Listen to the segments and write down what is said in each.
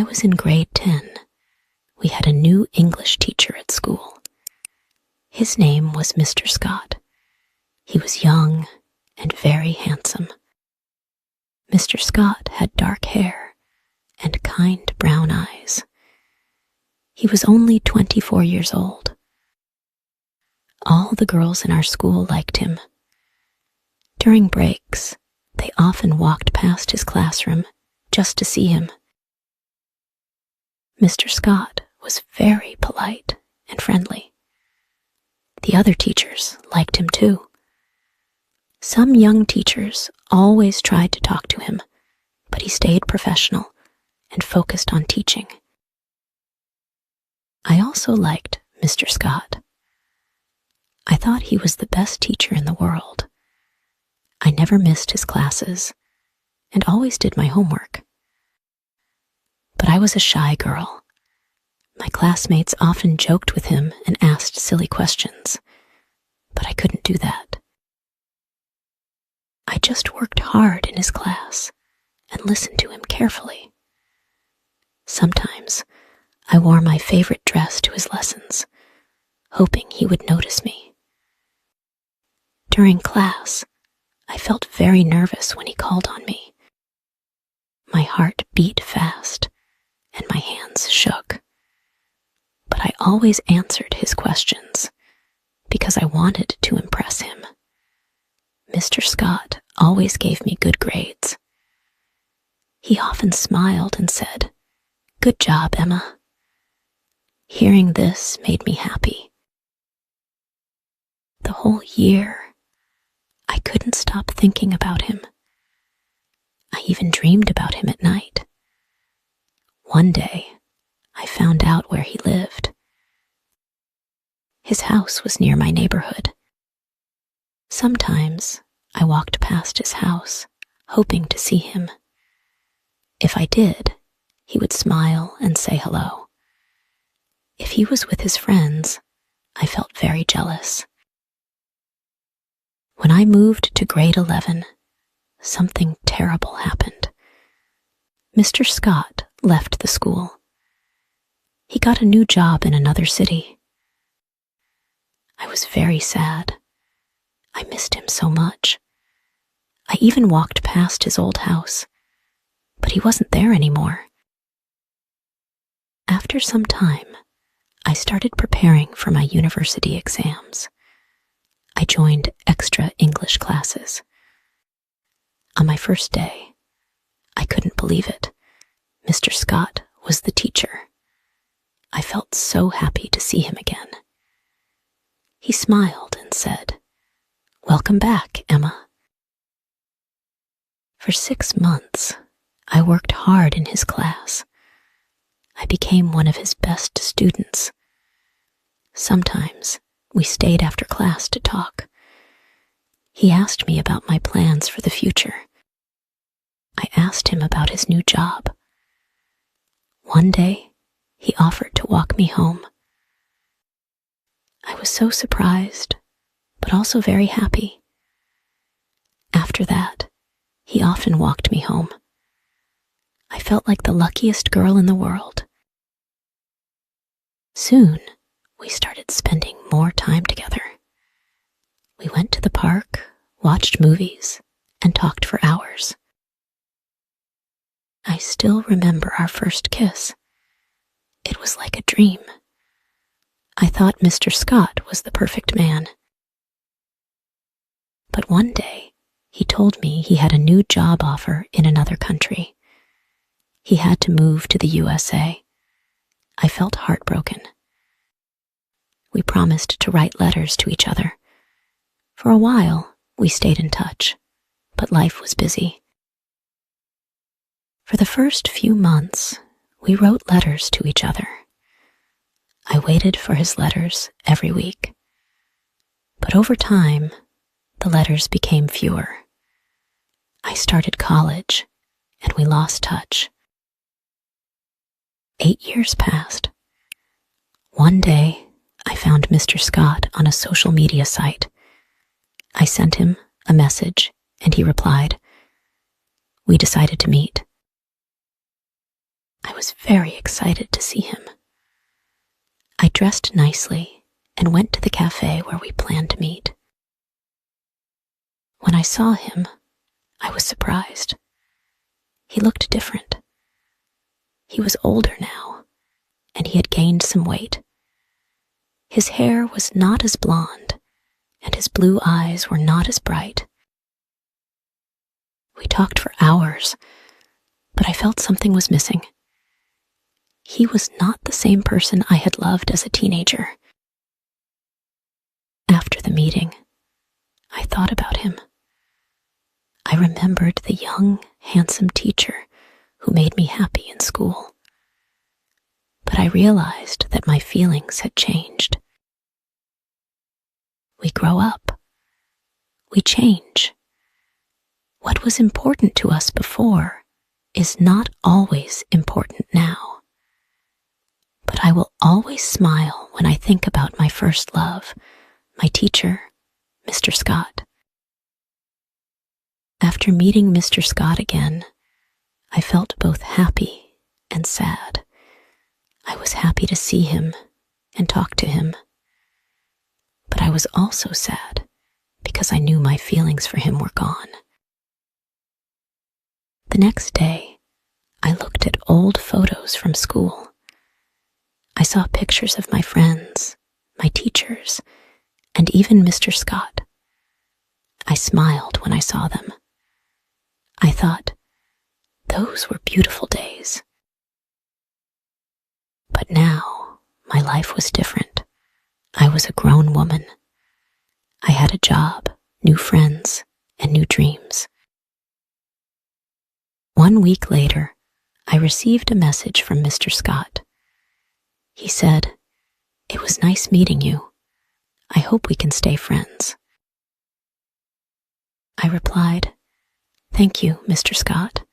I was in grade 10, we had a new English teacher at school. His name was Mr. Scott. He was young and very handsome. Mr. Scott had dark hair and kind brown eyes. He was only 24 years old. All the girls in our school liked him. During breaks, they often walked past his classroom just to see him. Mr. Scott was very polite and friendly. The other teachers liked him too. Some young teachers always tried to talk to him, but he stayed professional and focused on teaching. I also liked Mr. Scott. I thought he was the best teacher in the world. I never missed his classes and always did my homework. But I was a shy girl. My classmates often joked with him and asked silly questions, but I couldn't do that. I just worked hard in his class and listened to him carefully. Sometimes I wore my favorite dress to his lessons, hoping he would notice me. During class, I felt very nervous when he called on me. My heart beat fast and my hands shook. But I always answered his questions because I wanted to impress him. Mr. Scott always gave me good grades. He often smiled and said, "Good job, Emma." Hearing this made me happy. The whole year, I couldn't stop thinking about him. I even dreamed about him at night. One day, I found out where he lived. His house was near my neighborhood. Sometimes I walked past his house, hoping to see him. If I did, he would smile and say hello. If he was with his friends, I felt very jealous. When I moved to grade 11, something terrible happened. Mr. Scott left the school. He got a new job in another city. I was very sad. I missed him so much. I even walked past his old house, but he wasn't there anymore. After some time, I started preparing for my university exams. I joined extra English classes. On my first day, I couldn't believe it. Mr. Scott was the teacher. I felt so happy to see him again. He smiled and said, "Welcome back, Emma." For 6 months, I worked hard in his class. I became one of his best students. Sometimes we stayed after class to talk. He asked me about my plans for the future. I asked him about his new job. One day, he offered to walk me home. I was so surprised, but also very happy. After that, he often walked me home. I felt like the luckiest girl in the world. Soon, we started spending more time together. We went to the park, watched movies, and talked for hours. I still remember our first kiss. It was like a dream. I thought Mr. Scott was the perfect man. But one day, he told me he had a new job offer in another country. He had to move to the USA. I felt heartbroken. We promised to write letters to each other. For a while, we stayed in touch, but life was busy. For the first few months, we wrote letters to each other. I waited for his letters every week. But over time, the letters became fewer. I started college, and we lost touch. 8 years passed. One day, I found Mr. Scott on a social media site. I sent him a message, and he replied. We decided to meet. I was very excited to see him. I dressed nicely and went to the cafe where we planned to meet. When I saw him, I was surprised. He looked different. He was older now, and he had gained some weight. His hair was not as blonde, and his blue eyes were not as bright. We talked for hours, but I felt something was missing. He was not the same person I had loved as a teenager. After the meeting, I thought about him. I remembered the young, handsome teacher who made me happy in school. But I realized that my feelings had changed. We grow up. We change. What was important to us before is not always important now. But I will always smile when I think about my first love, my teacher, Mr. Scott. After meeting Mr. Scott again, I felt both happy and sad. I was happy to see him and talk to him. But I was also sad because I knew my feelings for him were gone. The next day, I looked at old photos from school. I saw pictures of my friends, my teachers, and even Mr. Scott. I smiled when I saw them. I thought, those were beautiful days. But now, my life was different. I was a grown woman. I had a job, new friends, and new dreams. 1 week later, I received a message from Mr. Scott. He said, "It was nice meeting you. I hope we can stay friends." I replied, "Thank you, Mr. Scott.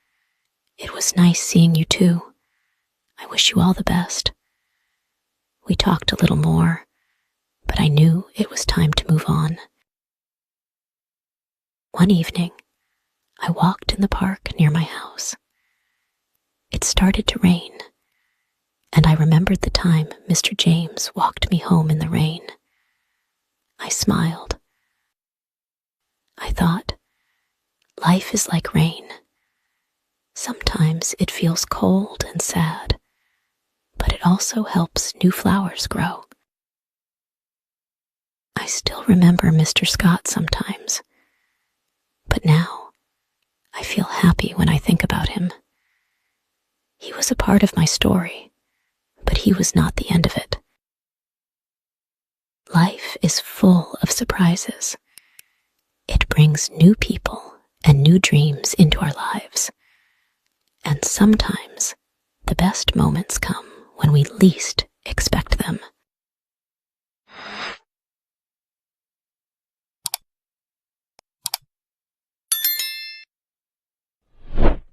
It was nice seeing you too. I wish you all the best." We talked a little more, but I knew it was time to move on. One evening, I walked in the park near my house. It started to rain, and I remembered the time Mr. James walked me home in the rain. I smiled. I thought, life is like rain. Sometimes it feels cold and sad, but it also helps new flowers grow. I still remember Mr. Scott sometimes, but now I feel happy when I think about him. He was a part of my story, but he was not the end of it. Life is full of surprises. It brings new people and new dreams into our lives. And sometimes the best moments come when we least expect them.